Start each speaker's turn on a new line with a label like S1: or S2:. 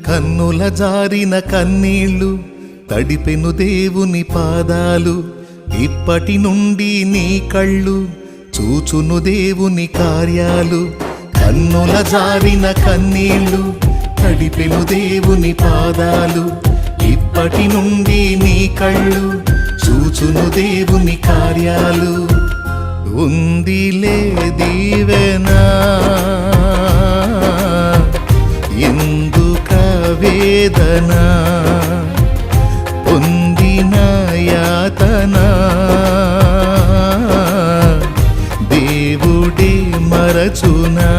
S1: కన్నుల జారిన కన్నీళ్ళు తడిపెను దేవుని పాదాలు, ఇప్పటి నుండి నీ కళ్ళు చూచును దేవుని కార్యాలు. కన్నుల జారిన కన్నీళ్ళు తడిపెను దేవుని పాదాలు, ఇప్పటి నుండి నీ కళ్ళు చూచును దేవుని కార్యాలు. ఉందిలే దీవెనా ఎందుక వేదన, పొందిన యాతన దేవుడే మరచునా.